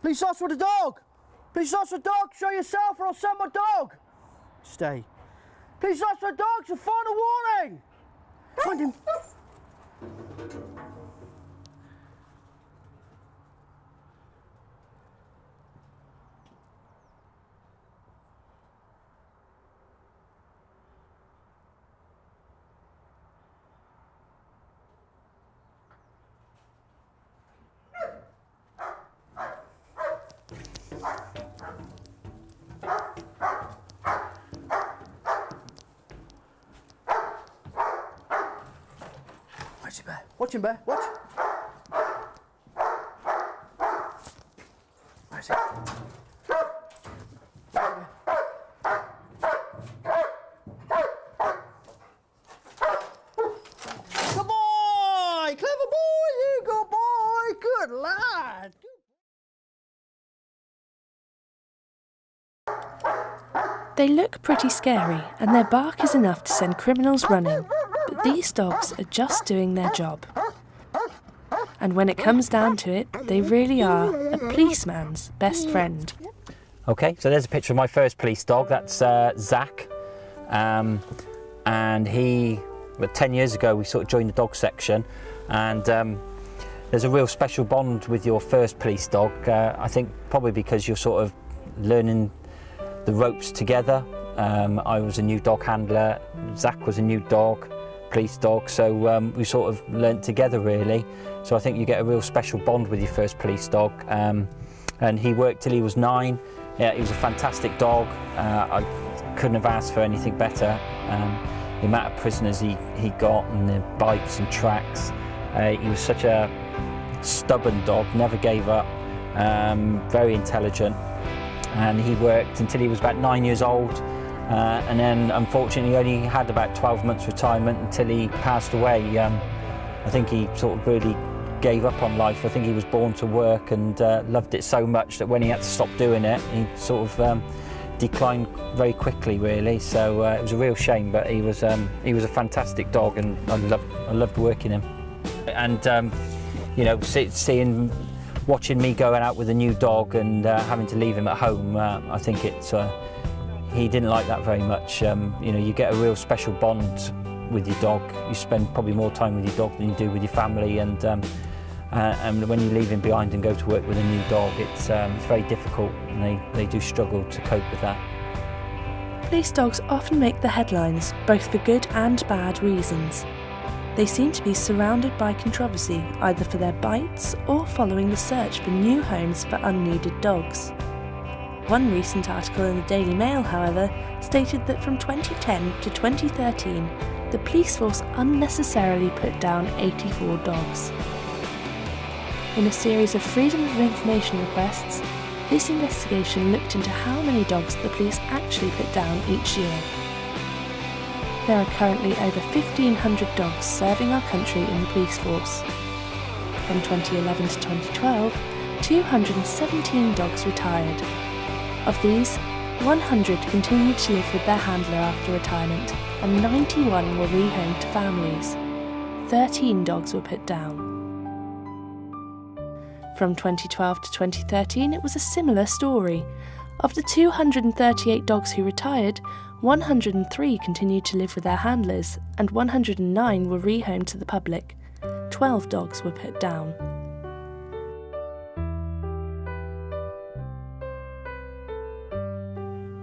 Police officer with a dog! Police officer with a dog, show yourself or I'll send my dog! Stay. Police officer with a dog, it's a final warning! Find him. Where's he, Bear? Watch him, Bear. Watch. Where's he? Good boy! Clever boy! You good boy! Good lad! They look pretty scary, and their bark is enough to send criminals running. But these dogs are just doing their job. And when it comes down to it, they really are a policeman's best friend. Okay, so there's a picture of my first police dog. That's Zach. And he, 10 years ago, we sort of joined the dog section. And there's a real special bond with your first police dog. I think probably because you're sort of learning the ropes together. I was a new dog handler. Zach was a new dog. Police dog, so we sort of learnt together really. So I think you get a real special bond with your first police dog. And he worked till he was 9. Yeah, he was a fantastic dog. I couldn't have asked for anything better. The amount of prisoners he got and the bites and tracks. He was such a stubborn dog, never gave up, very intelligent. And he worked until he was about 9 years old. And then unfortunately he only had about 12 months retirement until he passed away. I think he sort of really gave up on life. I think he was born to work and loved it so much that when he had to stop doing it, he sort of declined very quickly really. So it was a real shame, but he was a fantastic dog and I loved working him. And you know, watching me going out with a new dog and having to leave him at home, I think he didn't like that very much. You know, you get a real special bond with your dog. You spend probably more time with your dog than you do with your family, and when you leave him behind and go to work with a new dog, it's very difficult, and they do struggle to cope with that. Police dogs often make the headlines, both for good and bad reasons. They seem to be surrounded by controversy, either for their bites or following the search for new homes for unneeded dogs. One recent article in the Daily Mail, however, stated that from 2010 to 2013, the police force unnecessarily put down 84 dogs. In a series of Freedom of Information requests, this investigation looked into how many dogs the police actually put down each year. There are currently over 1,500 dogs serving our country in the police force. From 2011 to 2012, 217 dogs retired. Of these, 100 continued to live with their handler after retirement, and 91 were rehomed to families. 13 dogs were put down. From 2012 to 2013, it was a similar story. Of the 238 dogs who retired, 103 continued to live with their handlers, and 109 were rehomed to the public. 12 dogs were put down.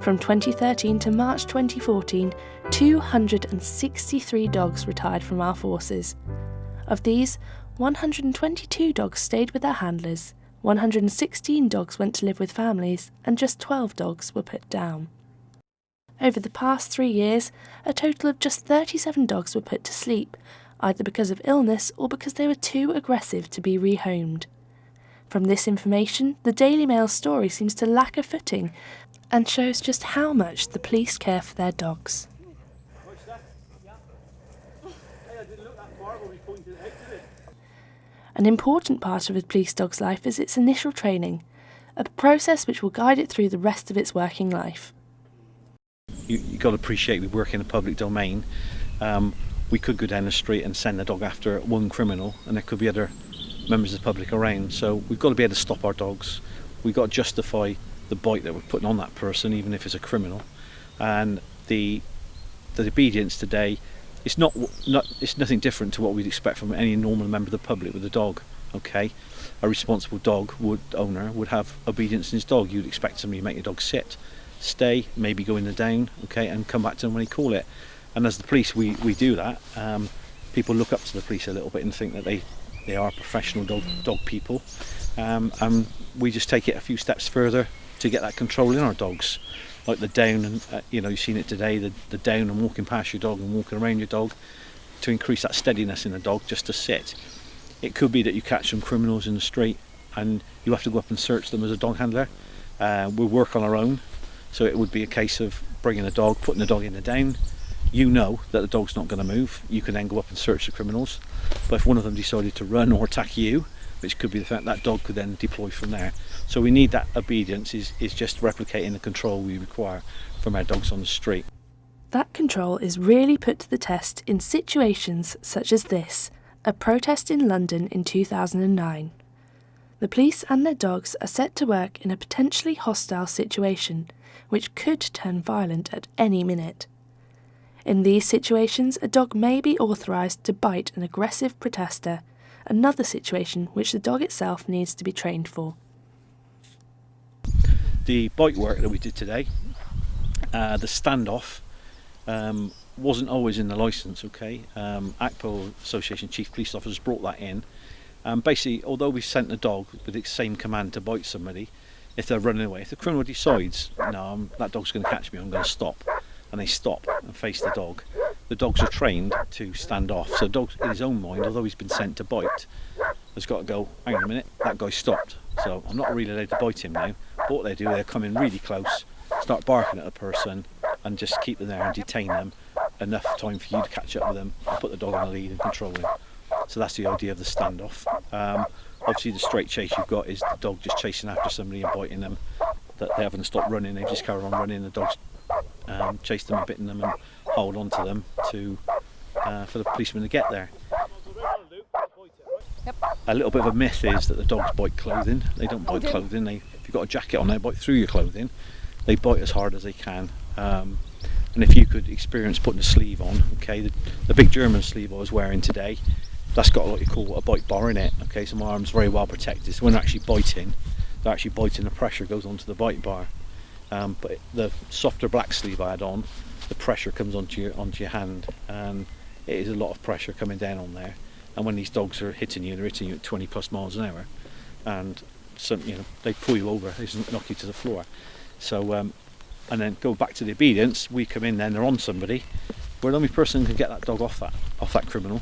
From 2013 to March 2014, 263 dogs retired from our forces. Of these, 122 dogs stayed with their handlers, 116 dogs went to live with families, and just 12 dogs were put down. Over the past 3 years, a total of just 37 dogs were put to sleep, either because of illness or because they were too aggressive to be rehomed. From this information, the Daily Mail's story seems to lack a footing and shows just how much the police care for their dogs. An important part of a police dog's life is its initial training, a process which will guide it through the rest of its working life. You've got to appreciate we work in a public domain. We could go down the street and send a dog after one criminal, and there could be other members of the public around, so we've got to be able to stop our dogs We've got to justify the bite that we're putting on that person, even if it's a criminal. And the obedience today, it's nothing different to what we'd expect from any normal member of the public with a dog. Okay, a responsible owner would have obedience in his dog. You'd expect somebody to make your dog sit, stay, maybe go in the down, okay, and come back to them when he call it. And as the police, we do that. People look up to the police a little bit and think that they are professional dog people, and we just take it a few steps further to get that control in our dogs, like the down, and you've seen it today, the down and walking past your dog and walking around your dog, to increase that steadiness in the dog just to sit. It could be that you catch some criminals in the street and you have to go up and search them as a dog handler. We work on our own, so it would be a case of bringing a dog, putting the dog in the down. You know that the dog's not going to move. You can then go up and search the criminals. But if one of them decided to run or attack you, which could be the fact, that dog could then deploy from there. So we need that obedience, is just replicating the control we require from our dogs on the street. That control is really put to the test in situations such as this, a protest in London in 2009. The police and their dogs are set to work in a potentially hostile situation, which could turn violent at any minute. In these situations, a dog may be authorised to bite an aggressive protester, another situation which the dog itself needs to be trained for. The bite work that we did today, the standoff, wasn't always in the licence, okay? ACPO Association Chief Police Officers brought that in. Basically, although we sent the dog with the same command to bite somebody, if they're running away, if the criminal decides, no, that dog's going to catch me, I'm going to stop, and they stop and face the dogs are trained to stand off. So the dog, in his own mind, although he's been sent to bite, has got to go, hang on a minute, that guy stopped, so I'm not really allowed to bite him now. But what they do, they come in really close, start barking at the person, and just keep them there and detain them enough time for you to catch up with them and put the dog on the lead and control him. So that's the idea of the standoff. Obviously the straight chase you've got is the dog just chasing after somebody and biting them, that they haven't stopped running, they just carry on running, the dog's chase them and bitten them and hold on to them for the policeman to get there. Yep. A little bit of a myth is that the dogs bite clothing. They don't bite clothing. If you've got a jacket on, they bite through your clothing. They bite as hard as they can. And if you could experience putting a sleeve on, okay, the big German sleeve I was wearing today, that's got what you call a bite bar in it, okay, so my arm's very well protected, so when they're actually biting, the pressure goes onto the bite bar. But the softer black sleeve I had on, the pressure comes onto your hand, and it is a lot of pressure coming down on there. And when these dogs are hitting you, they're hitting you at 20 plus miles an hour, and they pull you over, they just knock you to the floor. So and then go back to the obedience, we come in then, they're on somebody, we're the only person who can get that dog off that criminal,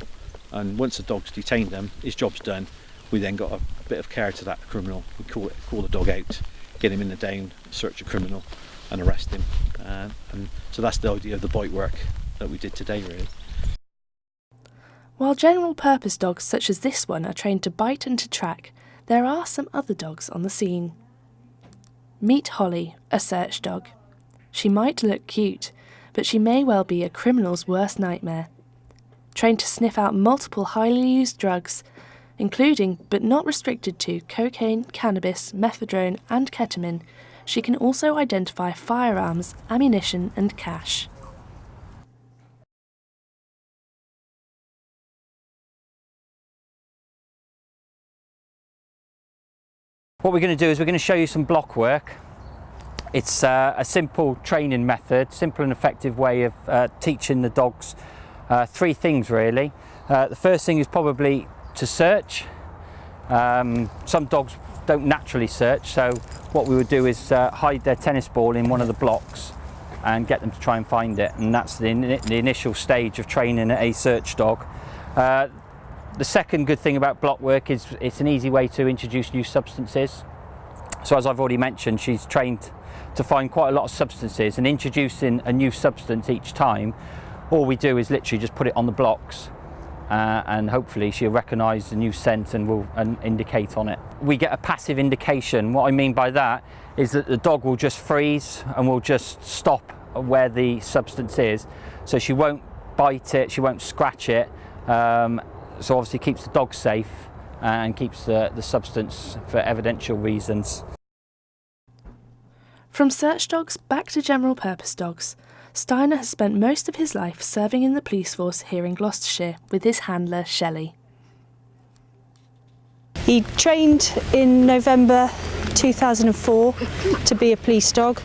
and once the dog's detained them, his job's done. We then got a bit of care to that criminal, we call the dog out, get him in the down, search a criminal and arrest him, and so that's the idea of the bite work that we did today, really. While general purpose dogs such as this one are trained to bite and to track, there are some other dogs on the scene. Meet Holly, a search dog. She might look cute, but she may well be a criminal's worst nightmare. Trained to sniff out multiple highly used drugs, including but not restricted to cocaine, cannabis, methadone and ketamine, she can also identify firearms, ammunition and cash. What we're going to do is we're going to show you some block work. It's a simple training method, simple and effective way of teaching the dogs three things really. The first thing is probably to search. Some dogs don't naturally search, so what we would do is hide their tennis ball in one of the blocks and get them to try and find it, and that's the initial stage of training a search dog. The second good thing about block work is it's an easy way to introduce new substances. So as I've already mentioned, she's trained to find quite a lot of substances, and introducing a new substance each time, all we do is literally just put it on the blocks and hopefully she'll recognise the new scent and will indicate on it. We get a passive indication. What I mean by that is that the dog will just freeze and will just stop where the substance is. So she won't bite it, she won't scratch it. So obviously keeps the dog safe and keeps the substance for evidential reasons. From search dogs back to general purpose dogs, Steiner has spent most of his life serving in the police force here in Gloucestershire with his handler Shelley. He trained in November 2004 to be a police dog,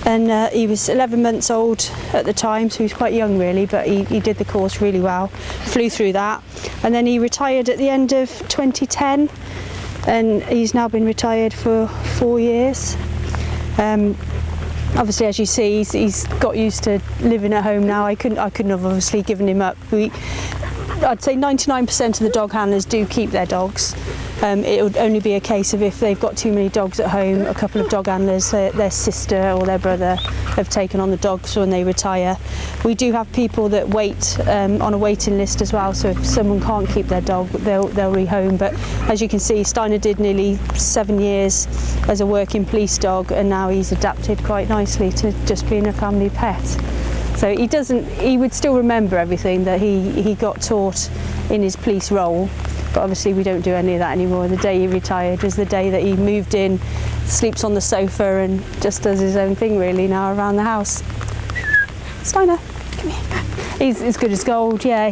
and he was 11 months old at the time, so he was quite young really, but he did the course really well, flew through that, and then he retired at the end of 2010, and he's now been retired for 4 years. Obviously, as you see, he's got used to living at home now. I couldn't have obviously given him up. I'd say 99% of the dog handlers do keep their dogs. It would only be a case of if they've got too many dogs at home, a couple of dog handlers, their sister or their brother have taken on the dogs when they retire. We do have people that wait on a waiting list as well, so if someone can't keep their dog, they'll rehome. But as you can see, Steiner did nearly 7 years as a working police dog, and now he's adapted quite nicely to just being a family pet. So he would still remember everything that he got taught in his police role, but obviously we don't do any of that anymore. The day he retired was the day that he moved in, sleeps on the sofa and just does his own thing really now around the house. Steiner, come here. He's as good as gold, yeah.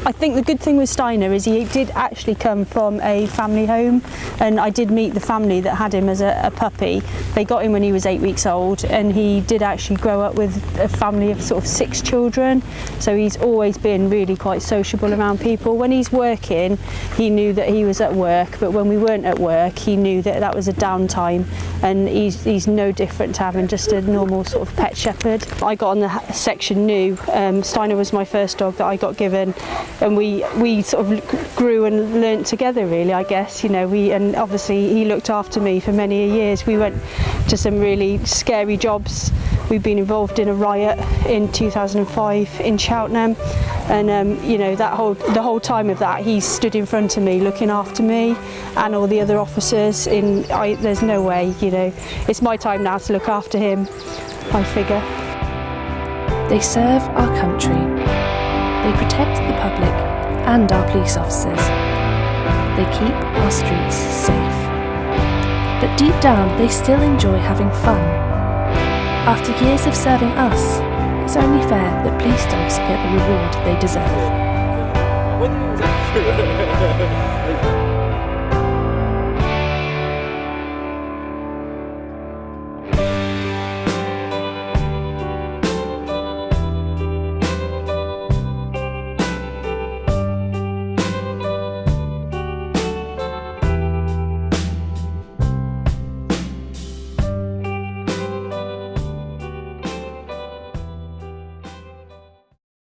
I think the good thing with Steiner is he did actually come from a family home, and I did meet the family that had him as a puppy. They got him when he was 8 weeks old, and he did actually grow up with a family of sort of 6 children, so he's always been really quite sociable around people. When he's working, he knew that he was at work, but when we weren't at work, he knew that that was a downtime, and he's no different to having just a normal sort of pet shepherd. I got on the section new. Steiner was my first dog that I got given, and we sort of grew and learnt together really, I guess, you know. And obviously he looked after me for many years. We went to some really scary jobs. We've been involved in a riot in 2005 in Cheltenham, and you know, the whole time of that he stood in front of me looking after me and all the other officers. There's no way, you know, it's my time now to look after him, I figure. They serve our country. They protect the public and our police officers. They keep our streets safe. But deep down, they still enjoy having fun. After years of serving us, it's only fair that police dogs get the reward they deserve.